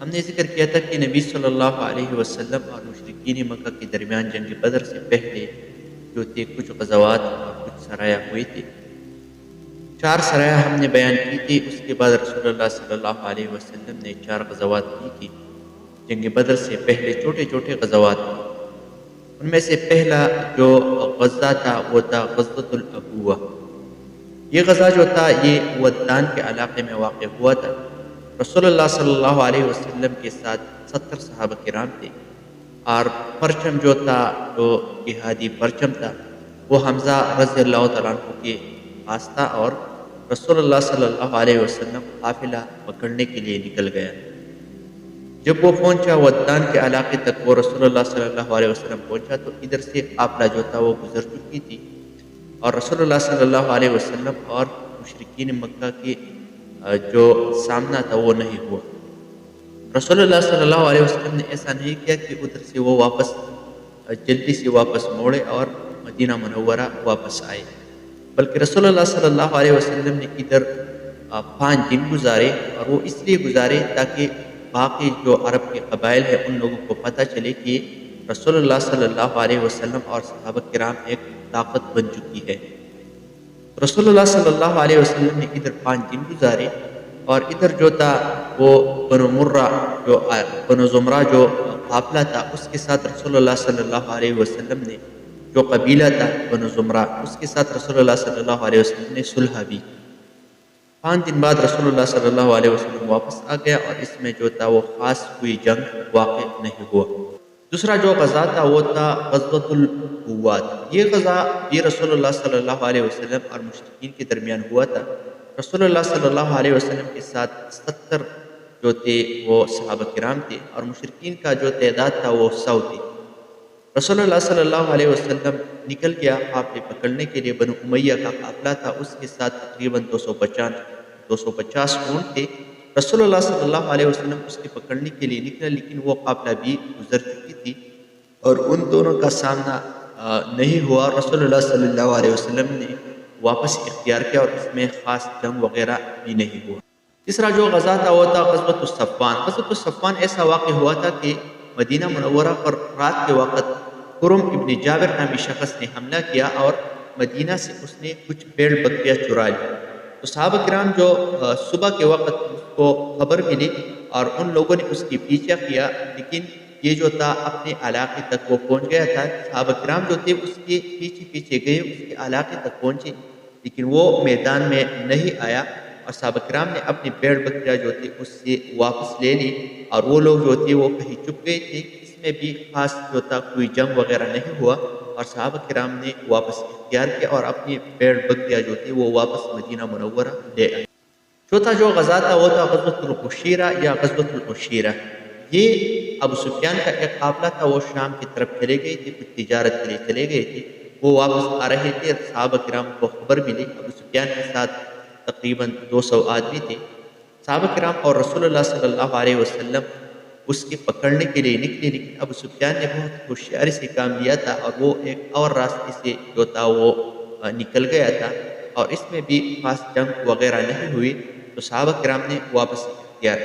ہم نے ذکر کیا تھا کہ نبی صلی اللہ علیہ وسلم اور مشرکین مکہ کے درمیان جنگ بدر سے پہلے جو تھے کچھ غزوات اور کچھ سرایہ ہوئے تھے۔ 4 سرایہ ہم نے بیان کی تھی، اس کے بعد رسول اللہ صلی اللہ علیہ وسلم نے 4 غزوات کی تھی۔ جنگ بدر سے پہلے چھوٹے چھوٹے غزوات تھے۔ ان میں سے پہلا جو غزہ تھا وہ تھا غزوۃ الابوہ۔ یہ غزہ جو تھا یہ ودان کے علاقے میں واقع ہوا تھا۔ رسول اللہ صلی اللہ علیہ وسلم کے ساتھ 70 صحابہ کرام تھے، اور پرچم جو تھا جو جہادی پرچم تھا وہ حمزہ رضی اللہ تعالیٰ عنہ کے پاس تھا، اور رسول اللہ صلی اللہ علیہ وسلم قافلہ پکڑنے کے لیے نکل گیا۔ جب وہ پہنچا ودان کے علاقے تک، وہ رسول اللہ صلی اللہ علیہ وسلم پہنچا تو ادھر سے قافلہ جو تھا وہ گزر چکی تھی، اور رسول اللہ صلی اللہ علیہ وسلم اور مشرکین مکہ کے جو سامنا تھا وہ نہیں ہوا۔ رسول اللہ صلی اللہ علیہ وسلم نے ایسا نہیں کیا کہ ادھر سے وہ واپس جلدی سے واپس موڑے اور مدینہ منورہ واپس آئے، بلکہ رسول اللہ صلی اللہ علیہ وسلم نے ادھر 5 دن گزارے، اور وہ اس لیے گزارے تاکہ باقی جو عرب کے قبائل ہیں ان لوگوں کو پتہ چلے کہ رسول اللہ صلی اللہ علیہ وسلم اور صحابہ کرام ایک طاقت بن چکی ہے۔ رسول اللہ صلی اللہ علیہ وسلم نے ادھر 5 دن گزارے، اور ادھر جو تھا وہ بنو زمرہ جو قافلہ تھا اس کے ساتھ رسول اللہ صلی اللہ علیہ وسلم نے، جو قبیلہ تھا بنو زمرہ، اس کے ساتھ رسول اللہ صلی اللہ علیہ وسلم نے صلح بھی۔ 5 دن بعد رسول اللہ صلی اللہ علیہ وسلم واپس آ گیا، اور اس میں جو تھا وہ خاص کوئی جنگ واقع نہیں ہوا۔ دوسرا جو غزہ تھا وہ تھا غزوۃ القوات۔ یہ غزہ بھی رسول اللہ صلی اللہ علیہ وسلم اور مشرکین کے درمیان ہوا تھا۔ رسول اللہ صلی اللہ علیہ وسلم کے ساتھ 70 جو تھے وہ صحابہ کرام تھے، اور مشرکین کا جو تعداد تھا وہ 100 تھی۔ رسول اللہ صلی اللہ علیہ وسلم نکل گیا قافلے پکڑنے کے لیے۔ بنو امیہ کا قافلہ تھا، اس کے ساتھ تقریباً 250 اونٹ تھے۔ رسول اللہ صلی اللہ علیہ وسلم اس کے پکڑنے کے لیے نکلا، لیکن وہ قافلہ بھی گزر چکی تھی اور ان دونوں کا سامنا نہیں ہوا۔ رسول اللہ صلی اللہ علیہ وسلم نے واپس اختیار کیا، اور اس میں خاص جنگ وغیرہ بھی نہیں ہوا۔ تیسرا جو غزہ تھا وہ تھا غزوۃ الصفوان۔ غزوۃ الصفوان ایسا واقع ہوا تھا کہ مدینہ منورہ پر رات کے وقت قرم ابن جابر نامی شخص نے حملہ کیا، اور مدینہ سے اس نے کچھ بھیڑ بکریاں چرا لی۔ تو صحابہ کرام جو صبح کے وقت اس کو خبر ملی، اور ان لوگوں نے اس کی پیچھا کیا، لیکن یہ جو تھا اپنے علاقے تک وہ پہنچ گیا تھا۔ صحابہ کرام جو تھے اس کے پیچھے پیچھے گئے، اس کے علاقے تک پہنچے، لیکن وہ میدان میں نہیں آیا، اور صحابہ کرام نے اپنی بھیڑ بکریاں جو تھی اس سے واپس لے لی، اور وہ لوگ جو تھے وہ کہیں چھپ گئے تھے۔ اس میں بھی خاص جو تھا کوئی جنگ وغیرہ نہیں ہوا، اور صحابہ کرام نے واپس اختیار کیا اور اپنی بھیڑ بکریاں جو تھی وہ واپس مدینہ منورہ لے آئے۔ چوتھا جو غزہ تھا وہ تھا غزوۃ العشیرہ یا غزوۃ العشیرہ۔ یہ ابو سفیان کا ایک قافلہ تھا، وہ شام کی طرف چلے گئے تھے، کچھ تجارت کے لیے چلے گئے تھے۔ وہ واپس آ رہے تھے، صحابہ کرام کو خبر ملی۔ ابو سفیان کے ساتھ تقریباً 200 آدمی تھے۔ صحابہ کرام اور رسول اللہ صلی اللہ علیہ وسلم اس کے پکڑنے کے لیے نکلے، لیکن ابو سفیان نے بہت ہوشیاری سے کام لیا تھا، اور وہ ایک اور راستے سے جو تھا وہ نکل گیا تھا، اور اس میں بھی خاص جنگ وغیرہ نہیں ہوئی۔ تو صحابہ کرام نے واپس اختیار